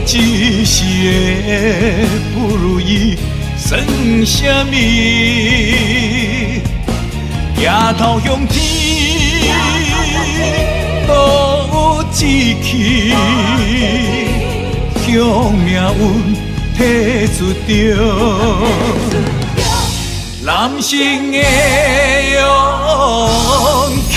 一时的不如意算什么？抬头向天，多志气，向命运提出着男性的勇气。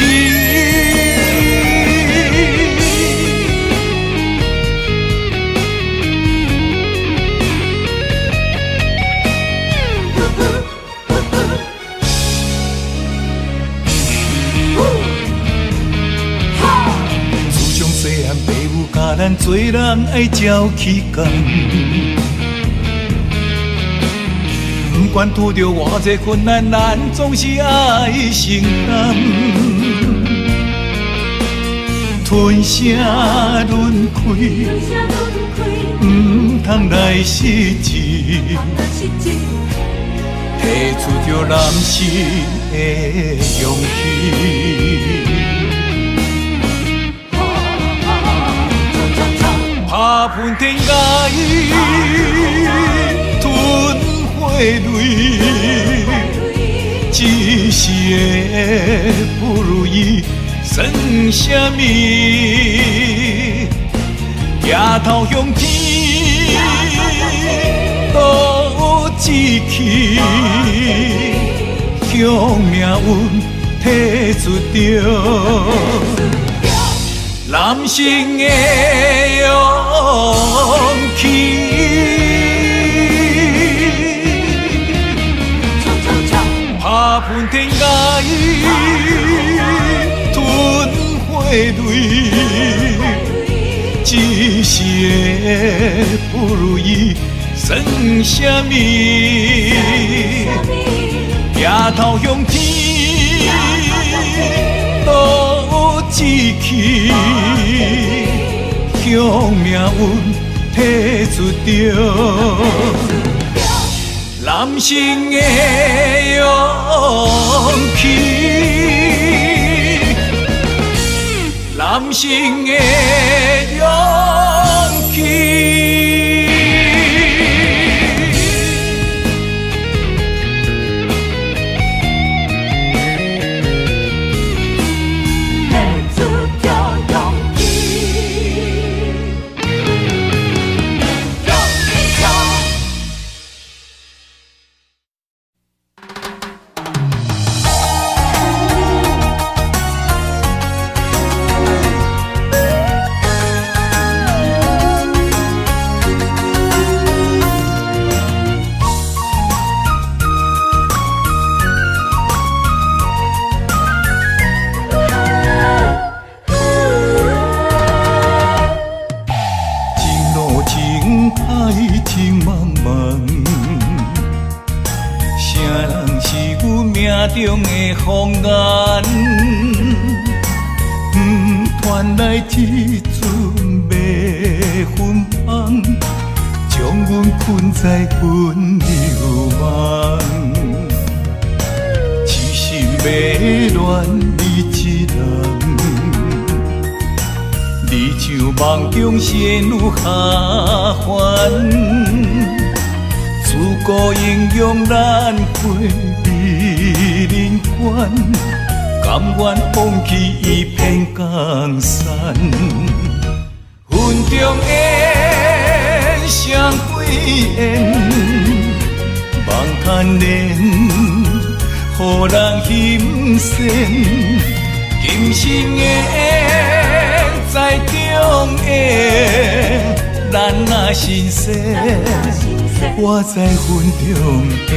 自从细汉，父母教咱做人爱照起工。不管拄着偌济困难，咱总是爱承担。吞声轮开，唔通来失志，提出着男性的勇气。打喷天涯，吞血泪，一时的不如意算什么？抬头向天，多志气，向命运提出着男性的勇气。拍喷天涯吞火泪，一世的不如意算什么？抬头向天，路志气，向命运提出着。男性的勇气，男性的勇气。中的风眼，传来这阵迷魂香，将阮困在阮流梦。痴心迷恋你一人，你像梦中仙女下凡。自古英雄难会美人关，甘愿放弃一片江山。云中烟，双归雁，望看莲，予人欣羡。今生的在中的，咱若心生。我在云中烟，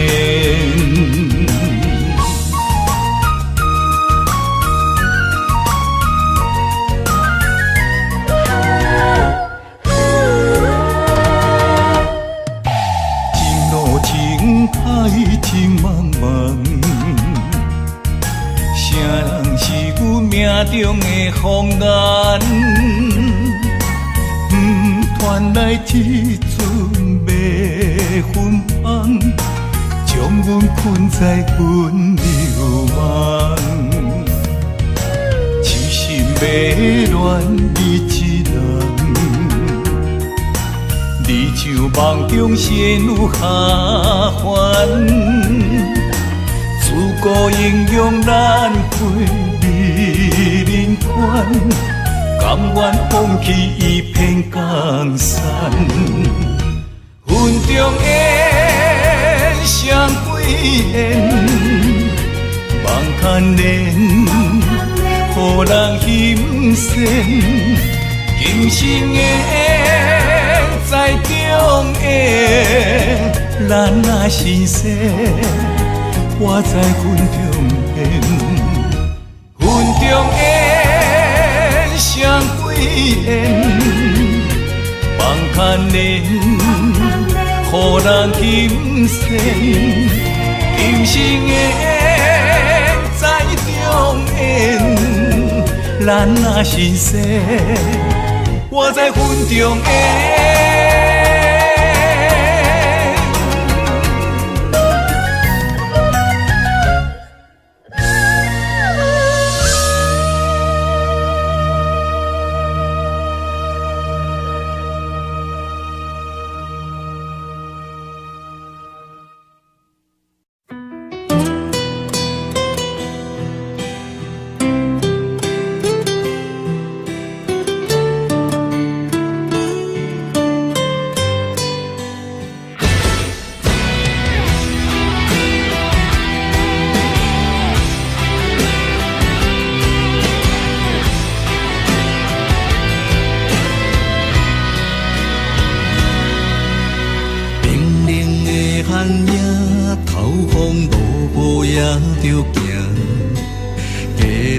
情路情海情茫茫，谁人是阮命中的风眼？传来这阵迷魂香，将阮困在阮流梦。痴心迷恋你一人，你像梦中仙女下凡。自古英雄难配美人关，甘愿放弃一片江山。云中烟，双归雁，望看莲，予人欣羡。今生的在中的，咱若心生。我在云中烟，云中烟，双归雁，望看莲，予人欣羡。今生的在中烟，咱若心生。我在云中烟。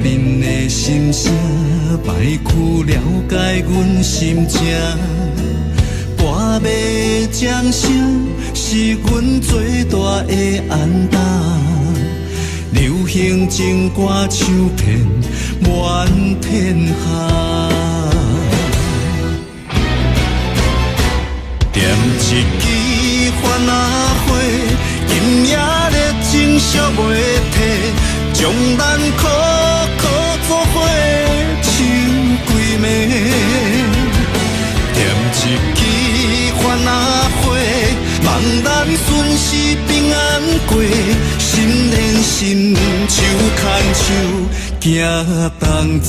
恁的心声，歹去了解阮心情。歌迷掌声是阮最大的安踏，流行情歌唱遍满天下。点一支番仔火，今夜热情烧袂退，将咱苦苦作伙唱几暝。点一支番仔火，望咱顺时平安过，心连心，手牵手，行同齐。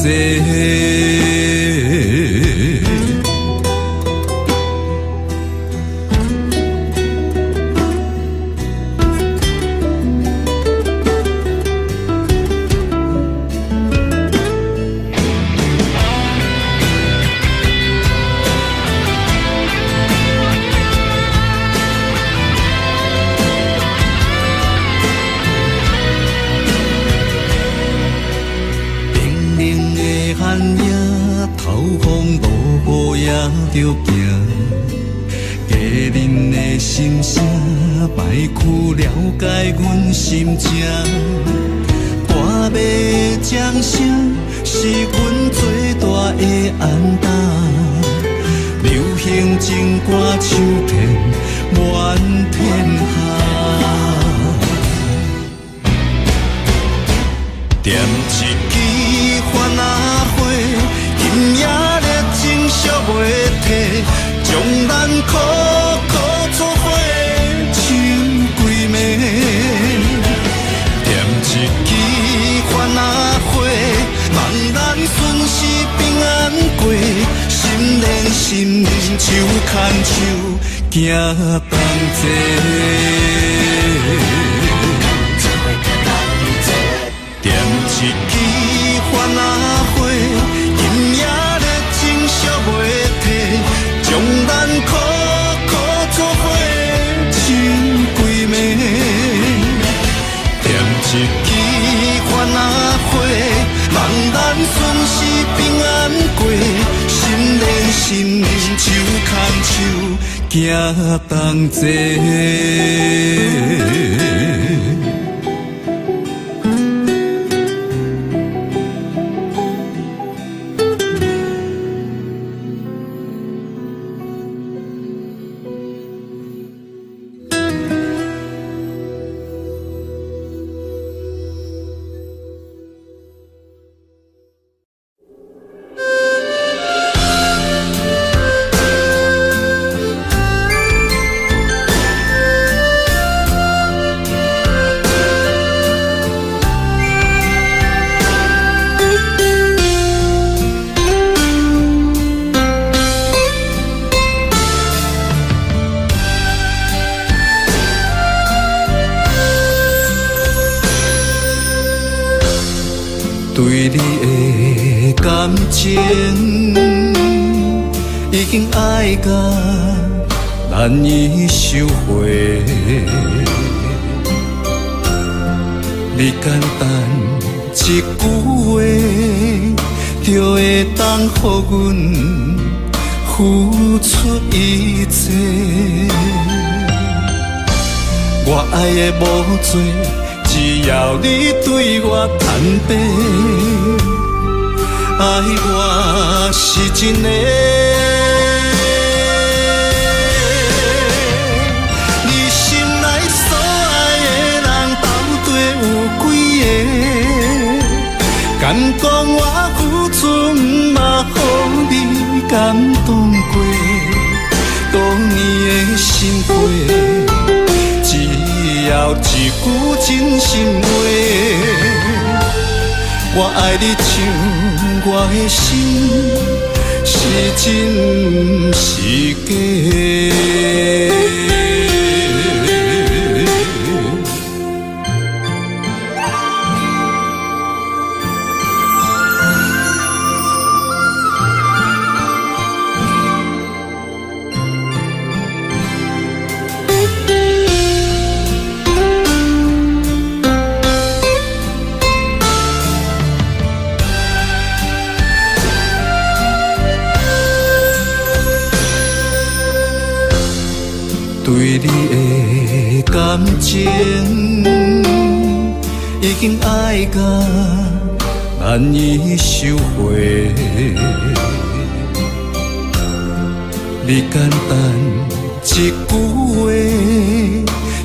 着行，家人的心声，歹去了解阮心情。歌迷掌声是阮最大的安踏，流行情歌唱遍满天下。点一支番仔火，今夜热情烧袂退，将咱苦苦作伙唱几暝。点一支番仔火，望咱顺时平安过，心连心，手牵手，行同齐。点一支番仔火，今夜热情烧袂退，将咱苦苦作伙唱几暝。点一支番仔火，望咱顺时平安过，心连心，手牵手，行同齐。对你的感情已经爱到难以收回，你简单一句话，就会当予阮付出一切。我爱的无多，只要你对我坦白，爱我是真的。你心内所爱的人到底有几个？敢讲我付出嘛，予你感动过？多年的心血。只要一句真心话，我爱你像我的心，是真是假？对你的感情已经爱到难以收回。你简单一句话，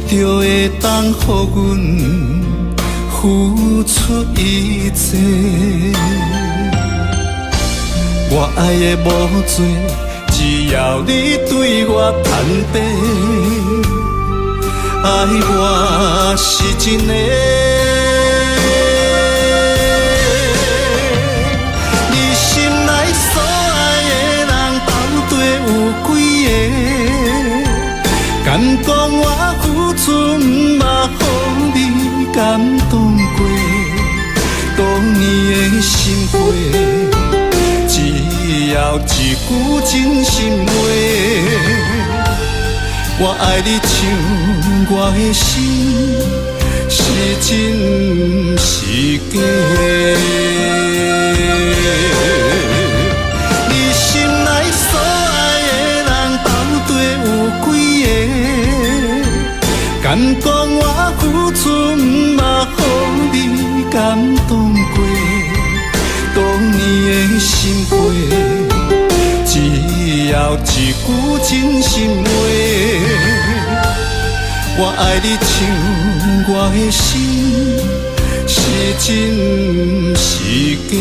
就会当予阮付出一切。我爱的无多，只要你对我坦白，爱我是真的。你心内所爱的人到底有几个？敢讲我付出毋捌予你感动过？当年的心花。只要一句真心话，我爱你像我的心是真是假。你心内所爱的人到底有几个？敢讲我付出毋捌予你感动过？当年的心花，只要一句真心话，我爱你像我的心是真是假。